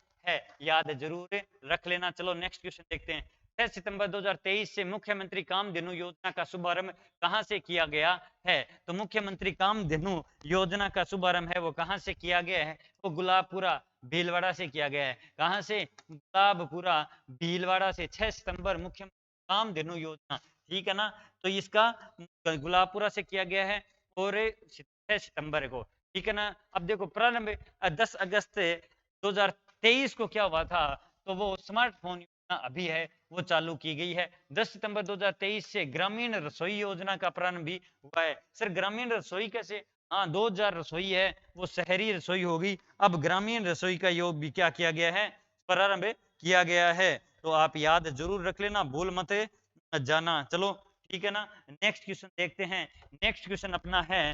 याद जरूर रख लेना। चलो नेक्स्ट क्वेश्चन देखते हैं। 6 सितंबर 2023 से मुख्यमंत्री कामधेनु योजना का शुभारंभ कहां से किया गया है, तो मुख्यमंत्री कामधेनु योजना का शुभारंभ है वो कहां से किया गया है, वो गुलाबपुरा भीलवाड़ा से किया गया है। कहां से, गुलाबपुरा भीलवाड़ा से। 6 सितंबर मुख्यमंत्री कामधेनु योजना, ठीक है ना, तो इसका गुलाबपुरा से किया गया है और 6 सितंबर को, ठीक है ना। अब देखो प्रारंभ 10 अगस्त 2023 को क्या हुआ था, तो वो स्मार्टफोन योजना अभी है वो चालू की गई है। 10 सितंबर 2023 से ग्रामीण रसोई योजना का प्रारंभ भी हुआ है। सर ग्रामीण रसोई कैसे, हाँ 2000 रसोई है वो शहरी रसोई होगी, अब ग्रामीण रसोई का योग भी क्या किया गया है, प्रारंभ किया गया है। तो आप याद जरूर रख लेना, भूल मत जाना। चलो ठीक है ना, नेक्स्ट क्वेश्चन देखते हैं। नेक्स्ट क्वेश्चन अपना है,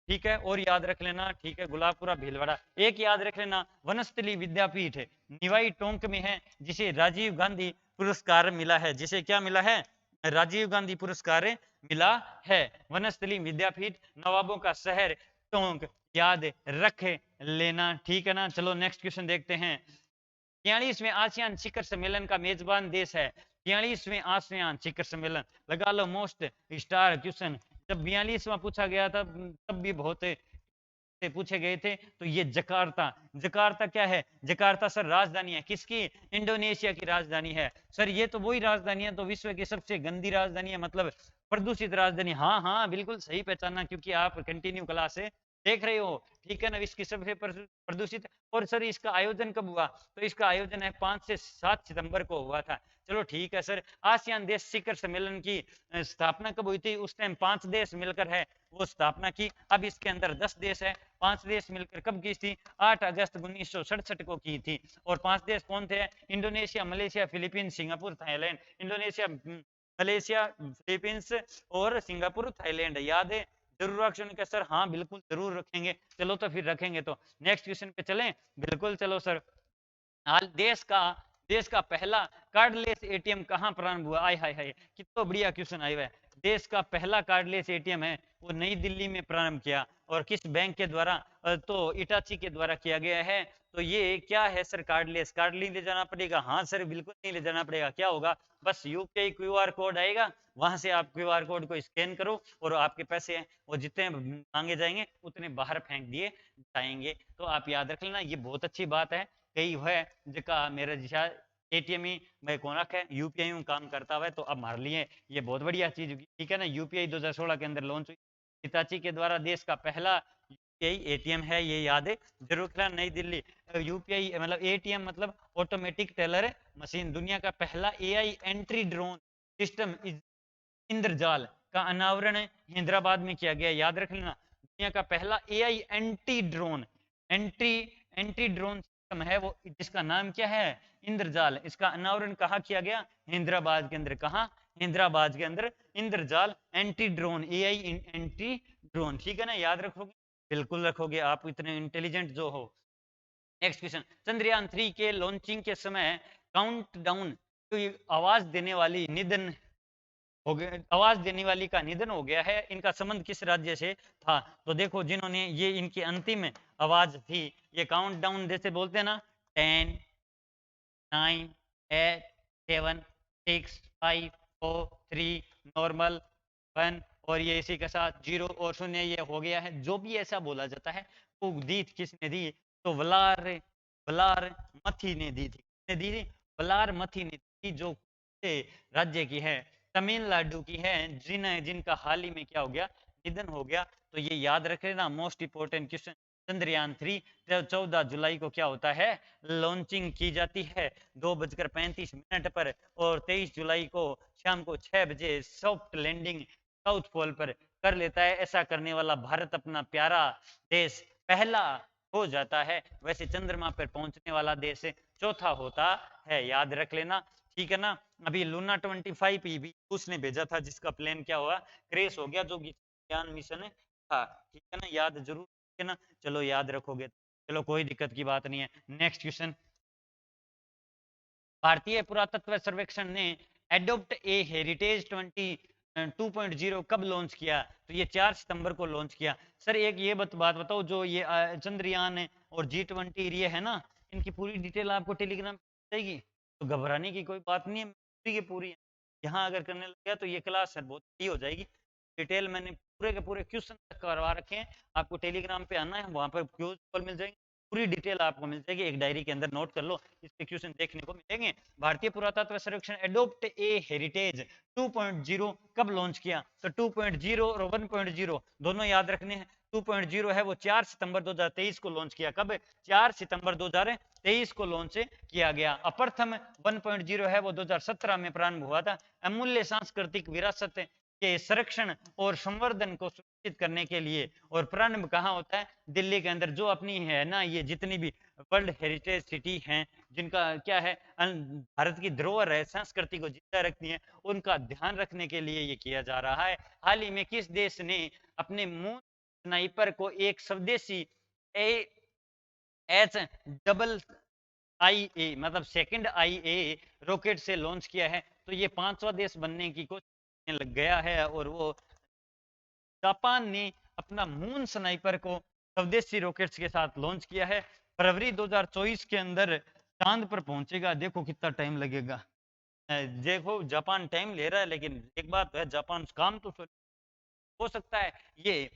ठीक है, और याद रख लेना, ठीक है, गुलाबपुरा भीलवाड़ा। एक याद रख लेना, वनस्थली विद्यापीठ निवाई टोंक में है जिसे राजीव गांधी पुरस्कार मिला है, जिसे क्या मिला है, राजीव गांधी पुरस्कार मिला है। वनस्थली विद्यापीठ, नवाबों का शहर टोंक, याद रख लेना, ठीक है ना। चलो नेक्स्ट क्वेश्चन देखते हैं। 43वें आसियान शिखर सम्मेलन का मेजबान देश है, 43वें आसियान शिखर सम्मेलन, लगा लो मोस्ट स्टार क्वेश्चन। जब 42वां पूछा गया था तब भी बहुत से पूछे गए थे, तो ये जकार्ता, जकार्ता क्या है, जकार्ता सर राजधानी है किसकी, इंडोनेशिया की राजधानी है। सर ये तो वही राजधानी है तो विश्व की सबसे गंदी राजधानी है, मतलब प्रदूषित राजधानी। हाँ हाँ बिल्कुल सही पहचाना, क्योंकि आप कंटिन्यू क्लास से देख रहे हो, ठीक है ना, विश्व की सबसे प्रदूषित। और सर इसका आयोजन कब हुआ, तो इसका आयोजन है 5 से 7 सितंबर को हुआ था। चलो ठीक है सर। आसियान देश शिखर सम्मेलन की स्थापना कब हुई थी, उस टाइम 5 देश मिलकर है वो स्थापना की। अब इसके अंदर 10 देश है, 5 देश मिलकर कब की थी, 8 अगस्त 1967 को की थी। और 5 देश कौन थे, Indonesia, Malaysia, Philippines, Singapore, Thailand. Indonesia, Malaysia, Philippines और सिंगापुर, थाईलैंड। याद है जरूर रखें क्या सर, हाँ बिल्कुल जरूर रखेंगे। चलो तो फिर रखेंगे तो नेक्स्ट क्वेश्चन पे चलें, बिल्कुल चलो सर। हाल देश का पहला कार्डलेस एटीएम कहां प्रारंभ हुआ, आय हाय हाय कितना बढ़िया क्वेश्चन आया है। देश का पहला कार्डलेस एटीएम है वो नई दिल्ली में प्रारंभ किया, और किस बैंक के द्वारा, तो इटाची के द्वारा किया गया है। तो ये क्या है सर, कार्डलेस, कार्ड नहीं ले जाना पड़ेगा, हाँ सर बिल्कुल नहीं ले जाना पड़ेगा। क्या होगा, बस यूपीआई क्यूआर कोड आएगा, वहां से आप क्यूआर कोड को स्कैन करो और आपके पैसे हैं वो जितने मांगे जाएंगे उतने बाहर फेंक दिए जाएंगे। तो आप याद रख लेना, ये बहुत अच्छी बात है। कई है जिका मेरे जैसा एटीएम ही मैं कौन रखा है, यूपीआई काम करता हुआ है, तो अब मार लिए, ये बहुत बढ़िया चीज होगी, ठीक है ना। यूपीआई 2016 के अंदर लॉन्च हुई, हिताची के द्वारा देश का पहला यूपीआई एटीएम है, ये याद है जरूर रखना। नई दिल्ली, यूपीआई मतलब एटीएम मतलब ऑटोमेटिक टेलर मशीन। दुनिया का पहला एआई एंट्री ड्रोन सिस्टम इंद्रजाल का अनावरण हैदराबाद में किया गया, याद रख लेना। दुनिया का पहला एआई एंट्री ड्रोन सिस्टम है वो, जिसका नाम क्या है, इंद्रजाल। इसका अनावरण कहाँ किया गया, हैदराबाद के अंदर। कहाँ, हैदराबाद के अंदर Indrajaal anti drone, AI anti drone, ठीक है ना, याद रखोगे, बिल्कुल रखोगे, आप इतने इंटेलिजेंट जो हो। नेक्स्ट क्वेश्चन, चंद्रयान 3 के लॉन्चिंग के समय काउंटडाउन तो ये आवाज देने वाली निधन हो गया, आवाज देने वाली का निधन हो गया है। इनका संबंध किस राज्य से था? तो देखो, जिन्होंने ये इनकी अंतिम आवाज थी, ये काउंट डाउन जैसे बोलते हैं ना, 10, 9, 8, 7, 6, 5, 4, 3, नॉर्मल, 1, और ये इसी के साथ 0 और 0 ये हो गया है। जो भी ऐसा बोला जाता है वो दी किसने दी? तो वलार वलार मथी ने दी थी। किसने दी थी? वलार मथी ने दी, जो राज्य की है, तमिलनाडु की है, जिनका हाल ही में क्या हो गया? निधन हो गया। तो ये याद रख लेना, मोस्ट इंपोर्टेंट क्वेश्चन। चंद्रयान 3 14 जुलाई को क्या होता है? लॉन्चिंग की जाती है 2:35 पर, और 23 जुलाई को शाम को 6 बजे सॉफ्ट लैंडिंग साउथ पोल पर कर लेता है। ऐसा करने वाला भारत, अपना प्यारा देश, पहला हो जाता है। वैसे चंद्रमा पर पहुंचने वाला देश चौथा होता है, याद रख लेना, ठीक है ना। अभी लूना 25 भी उसने भेजा था, जिसका प्लेन क्या हुआ? क्रैश हो गया, जो ज्ञान मिशन था, ठीक है ना, याद जरूर है ना। चलो याद रखोगे, चलो कोई दिक्कत की बात नहीं है। नेक्स्ट क्वेश्चन, भारतीय पुरातत्व सर्वेक्षण ने एडोप्ट ए हेरिटेज 2.0 कब लॉन्च किया? तो ये 4 सितंबर को लॉन्च किया। सर एक ये बात बताओ, जो ये चंद्रयान है और G20 ये है ना, इनकी पूरी डिटेल आपको टेलीग्राम पे जाएगी, तो घबराने की कोई बात नहीं है, पूरी की पूरी है। यहाँ अगर करने लग गया तो ये क्लास है बहुत ही हो जाएगी। डिटेल मैंने पूरे के पूरे क्वेश्चन तक करवा रखे हैं। आपको टेलीग्राम पे आना है, वहां पर क्यूज कॉल मिल जाएंगे, पूरी डिटेल आपको मिल जाएगी। एक डायरी के अंदर नोट कर लो, इसके क्वेश्चन देखने को मिलेंगे। भारतीय पुरातत्व सर्वेक्षण एडोप्ट ए हेरिटेज 2.0 कब लॉन्च किया? तो 2.0 और 1.0 दोनों याद रखने हैं। 2.0 है वो 4 सितंबर 2023 को लॉन्च किया। कब? 4 सितंबर 2023 को लॉन्च किया गया। अप्रथम 1.0 है वो 2017 में प्रारंभ हुआ था। अमूल्य सांस्कृतिक विरासत के संरक्षण और संवर्धन को सुनिश्चित करने के लिए। और प्रारंभ कहाँ होता है? दिल्ली के अंदर। जो अपनी है ना, ये जितनी भी वर्ल्ड हेरिटेज सिटी हैं, जिनका क्या है, भारत की धरोहर है, संस्कृति को जिंदा रखती है, उनका ध्यान रखने के लिए ये किया जा रहा है। हाल ही में किस देश ने अपने मून स्नाइपर को एक स्वदेशी HII मतलब सेकंड IA रॉकेट से लॉन्च किया है? तो ये 5वां देश बनने की कोशिश लग गया है, और वो जापान ने अपना मून स्नाइपर को स्वदेशी रॉकेट्स के साथ लॉन्च किया है। फरवरी 2024 के अंदर चांद पर पहुंचेगा। देखो कितना टाइम लगेगा। देखो जापान टाइम ले रहा है, लेकिन एक बात है, जापान काम तो हो सकता है ये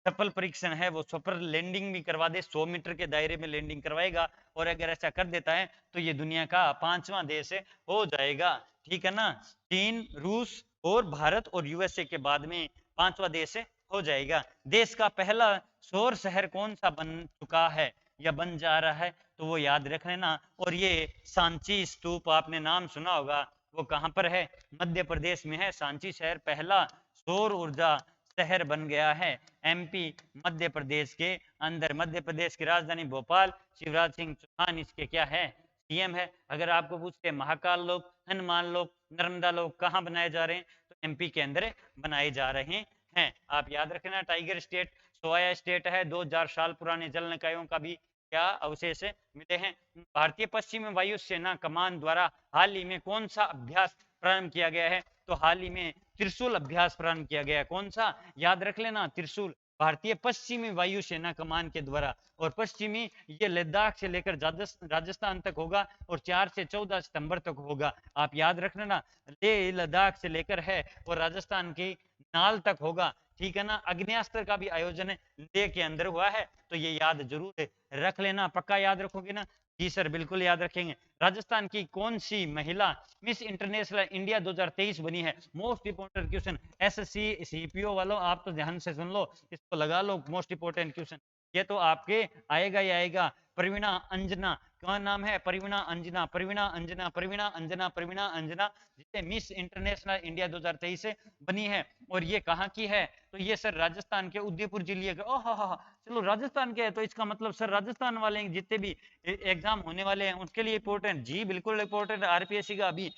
सफल परीक्षण है, वो सफल लैंडिंग भी करवा दे, 100 मीटर के दायरे में लैंडिंग करवाएगा। और अगर ऐसा कर देता है तो ये दुनिया का 5वां देश हो जाएगा, ठीक है ना। चीन, रूस और भारत और USA के बाद में 5वां देश हो जाएगा। देश का पहला सौर शहर कौन सा बन चुका है या बन जा रहा है? तो वो याद रख लेना। और ये सांची स्तूप, आपने नाम सुना होगा, वो कहाँ पर है? मध्य प्रदेश में है। सांची शहर पहला सौर ऊर्जा शहर बन गया है MP मध्य प्रदेश के अंदर। मध्य प्रदेश की राजधानी भोपाल। शिवराज सिंह चौहान इसके क्या है? CM है। अगर आपको पूछते हैं महाकाल लोक, हनुमान लोक, नर्मदा लोक कहाँ बनाए जा रहे हैं, तो MP के अंदर बनाए जा रहे हैं। आप याद रखना, टाइगर स्टेट सोया स्टेट है। 2000 साल पुराने जल निकायों का भी क्या अवशेष मिले हैं। भारतीय पश्चिमी वायु सेना कमान द्वारा हाल ही में कौन सा अभ्यास प्रारंभ किया गया है? तो हाल ही में त्रिशूल अभ्यास प्रारंभ किया गया। कौन सा? याद रख लेना, त्रिशूल। भारतीय पश्चिमी वायु सेना कमान के द्वारा। और पश्चिमी ये लद्दाख से लेकर राजस्थान तक होगा, और 4 से 14 सितंबर तक होगा। आप याद रख लेना, लेह लद्दाख से लेकर है और राजस्थान की नाल तक होगा, ठीक है ना। अग्नियास्त्र का भी आयोजन लेह के अंदर हुआ है, तो ये याद जरूर रख लेना। पक्का याद रखोगे ना? जी सर, बिल्कुल याद रखेंगे। राजस्थान की कौन सी महिला मिस इंटरनेशनल इंडिया 2023 बनी है? Most important question. SSC CPO वालों, आप तो ध्यान से सुन लो, इसको लगा लो मोस्ट इंपोर्टेंट क्वेश्चन। ये तो आपके आएगा ही आएगा। प्रवीणा अंजना, क्या नाम है? प्रवीणा अंजना, प्रवीणा अंजना, प्रवीणा अंजना, प्रवीणा अंजना, जिसे मिस इंटरनेशनल इंडिया 2023 से बनी है। और ये कहाँ की है? तो ये सर राजस्थान के उदयपुर जिले के। ओह, चलो राजस्थान के है, तो इसका मतलब सर राजस्थान वाले जितने भी एग्जाम होने वाले हैं उसके लिए इंपॉर्टेंट। जी बिल्कुल इंपॉर्टेंट। RPSC का अभी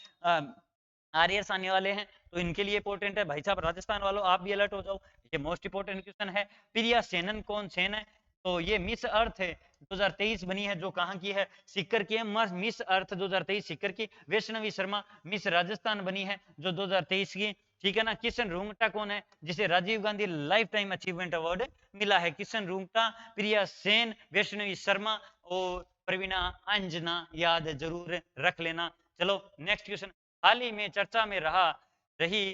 RS आने वाले हैं, तो इनके लिए इंपॉर्टेंट है। भाई साहब राजस्थान वालों, आप भी अलर्ट हो जाओ, ये मोस्ट इंपॉर्टेंट क्वेश्चन है। प्रिया सेनन कौन सेन है? तो ये मिस अर्थ है 2023 बनी है, जो कहाँ की है, सीकर की है। मिस अर्थ 2023 सीकर की। वैष्णवी शर्मा मिस राजस्थान बनी है, जो 2023 की, ठीक है ना। किशन रुंगटा कौन है, जिसे Rajiv Gandhi life time achievement award मिला है, किशन रुंगटा, प्रिया सेन, वैष्णवी शर्मा और प्रवीणा अंजना, याद जरूर रख लेना। चलो नेक्स्ट क्वेश्चन। हाल ही में चर्चा में रही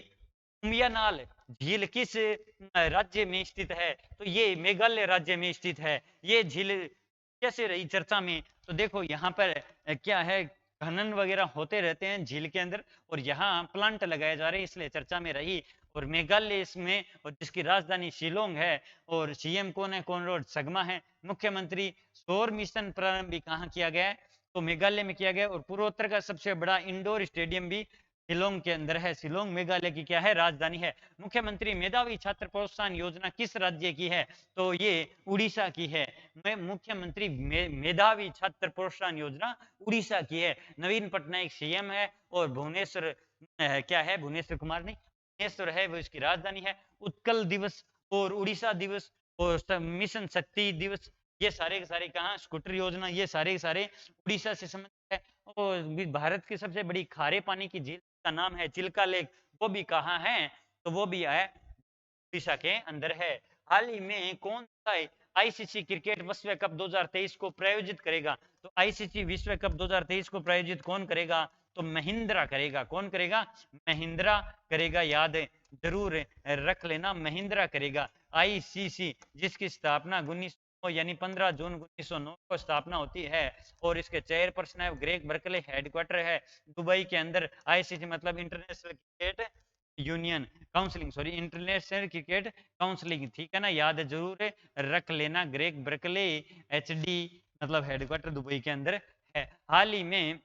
उमियानाल झील किस राज्य में स्थित है, तो ये मेघालय राज्य में स्थित है। ये झील कैसे रही चर्चा में, तो देखो यहाँ पर क्या है, खनन वगैरह होते रहते हैं झील के अंदर, और यहाँ प्लांट लगाए जा रहे हैं, इसलिए चर्चा में रही। और मेघालय इसमें, और जिसकी राजधानी शिलोंग है, और सीएम कौन है, कॉनराड संगमा है। मुख्यमंत्री सौर मिशन प्रारंभ भी कहाँ किया गया है, तो मेघालय में किया गया। और पूर्वोत्तर का सबसे बड़ा इंडोर स्टेडियम भी शिलोंग के अंदर है। शिलोंग मेघालय की क्या है, राजधानी है। मुख्यमंत्री मेधावी छात्र प्रोत्साहन योजना किस राज्य की है, तो ये उड़ीसा की है। मुख्यमंत्री मेधावी छात्र प्रोत्साहन योजना उड़ीसा की है। नवीन पटनायक सीएम है, और भुवनेश्वर क्या है, भुवनेश्वर कुमार नहीं, भुवनेश्वर है वो इसकी राजधानी है। उत्कल दिवस और उड़ीसा दिवस और मिशन शक्ति दिवस, ये सारे के सारे कहाँ, स्कूटर योजना, ये सारे के सारे उड़ीसा से संबंधित है। और भारत की सबसे बड़ी खारे पानी की झील का नाम है चिल्का लेक, वो भी कहाँ है, तो वो भी है उड़ीसा के अंदर है। हाल ही में कौन सा आईसीसी क्रिकेट विश्व कप 2023 को प्रायोजित करेगा, तो आईसीसी विश्व कप 2023 को प्रायोजित कौन करेगा, तो महिंद्रा करेगा। कौन करेगा, महिंद्रा करेगा, याद जरूर रख लेना, महिंद्रा करेगा। आईसीसी जिसकी स्थापना 1909 यानी 15 जून 1909 को स्थापना होती है, और इसके चेयरपर्सन है ग्रेग बर्कले, हेडक्वार्टर है दुबई के अंदर। आईसीसी मतलब international cricket union counselling, sorry international cricket counselling, ठीक है ना, याद जरूर रख लेना। ग्रेग बर्कले एचडी मतलब हेडक्वार्टर दुबई के अंदर है। हाल ही में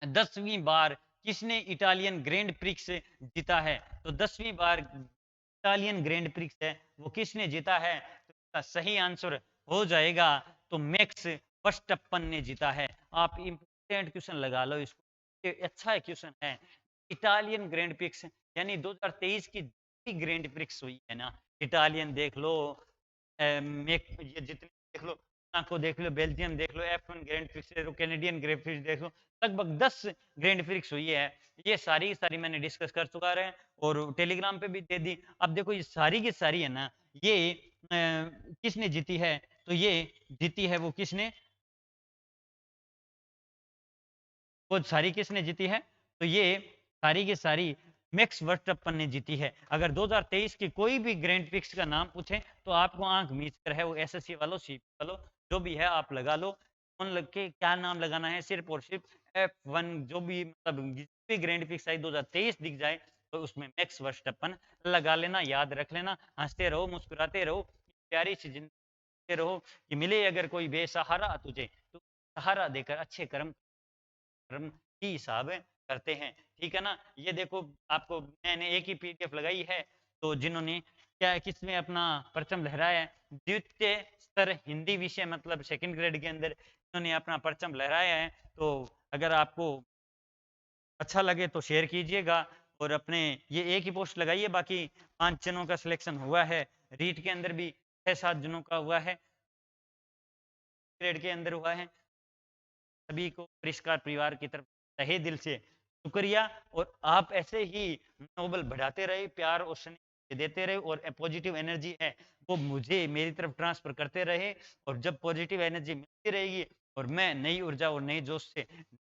10वीं बार किसने इटालियन ग्रैंड प्रिक्स जीता है, तो 10वीं बार इटालियन ग्रैंड प्रिक्स है वो किसने जीता है, तो इसका सही आंसर हो जाएगा तो मैक्स वर्स्टप्पन ने जीता है। आप इंपॉर्टेंट क्वेश्चन लगा लो इसको, ये अच्छा क्वेश्चन है। इटालियन ग्रैंड प्रिक्स यानी 2023 की ग्रैंड प्रिक्स हुई है ना, इटालियन देख लो, ये जितने देख लो, को देख लो, बेल्जियम देख लो, F1 ग्रैंड प्रिक्स देख लो, कैनेडियन ग्रैंड प्रिक्स देख लो, लगभग 10 ग्रैंड प्रिक्स हुई है। ये सारी सारी मैंने डिस्कस कर चुका है, और टेलीग्राम पे भी दे दी। अब देखो ये सारी की सारी है ना, ये किसने जीती है, तो ये जीती है वो किसने, वो सारी किसने जीती है, तो ये सारी की सारी मैक्स वर्स्टप्पन ने जीती है। अगर 2023 की कोई भी ग्रैंड प्रिक्स का नाम पूछे तो आपको आंख मीच कर है वो एसएससी वालों, सीपी वालों, जो भी है आप लगा लो। कौन लग के क्या नाम लगाना है, सिर्फ और सिर्फ F1, जो भी मतलब जितनी ग्रैंड प्रिक्स आई 2023 दिख जाए तो उसमें मैक्स वर्स्टप्पन लगा लेना, याद रख लेना। हंसते रहो, मुस्कुराते रहो, प्यारी सी जिंदगी रहो, कि मिले अगर कोई बेसहारा तुझे तो सहारा देकर अच्छे कर्म की हिसाब करते हैं, ठीक है ना। ये देखो आपको मैंने एक ही पीडीएफ लगाई है, तो जिन्होंने क्या किसमें अपना परचम लहराया है, द्वितीय स्तर हिंदी विषय मतलब सेकंड ग्रेड के अंदर इन्होंने अपना परचम लहराया है। तो अगर आपको अच्छा लगे तो शेयर कीजिएगा, और अपने ये एक ही पोस्ट लगाइए। बाकी 5 जनों का सिलेक्शन हुआ है, रीट के अंदर भी 6-7 जनों का हुआ है, ग्रेड के अंदर हुआ है। सभी को परिष्कार परिवार की तरफ तहे दिल से शुक्रिया, और आप ऐसे ही मनोबल बढ़ाते रहे, प्यार और स्नेह देते रहे, और पॉजिटिव एनर्जी है वो मुझे मेरी तरफ ट्रांसफर करते रहे। और जब पॉजिटिव एनर्जी मिलती रहेगी और मैं नई ऊर्जा और नई जोश से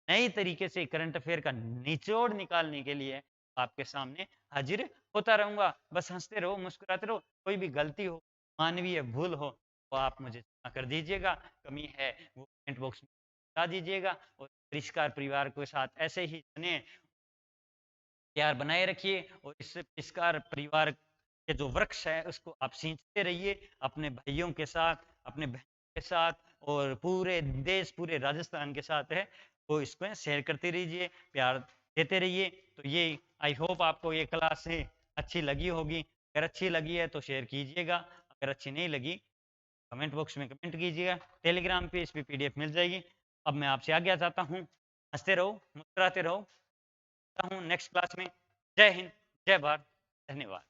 नई तरीके से करंट अफेयर का निचोड़ निकालने के लिए आपके सामने हाजिर होता रहूंगा। बस हंसते रहो, मुस्कुराते रहो, कोई भी गलती हो, मानवीय भूल हो तो आप मुझे क्षमा कर दीजिएगा, कमी है वो कमेंट बॉक्स में बता दीजिएगा। और परिष्कार परिवार के साथ ऐसे ही बने प्यार बनाए रखिए, और इस परिष्कार परिवार के जो वृक्ष है उसको आप सींचते रहिए अपने भाइयों के साथ, अपने बहनों के साथ, और पूरे देश पूरे राजस्थान के साथ है वो इसको शेयर करते रहिए, प्यार देते रहिए। तो ये आई होप आपको ये क्लास से अच्छी लगी होगी। अगर अच्छी लगी है तो शेयर कीजिएगा, अगर अच्छी नहीं लगी कमेंट बॉक्स में कमेंट कीजिएगा। टेलीग्राम पे इस पर पीडीएफ मिल जाएगी। अब मैं आपसे आज्ञा चाहता हूँ, हंसते रहो, मुस्कुराते रहो, हूँ नेक्स्ट क्लास में। जय हिंद, जय भारत, धन्यवाद।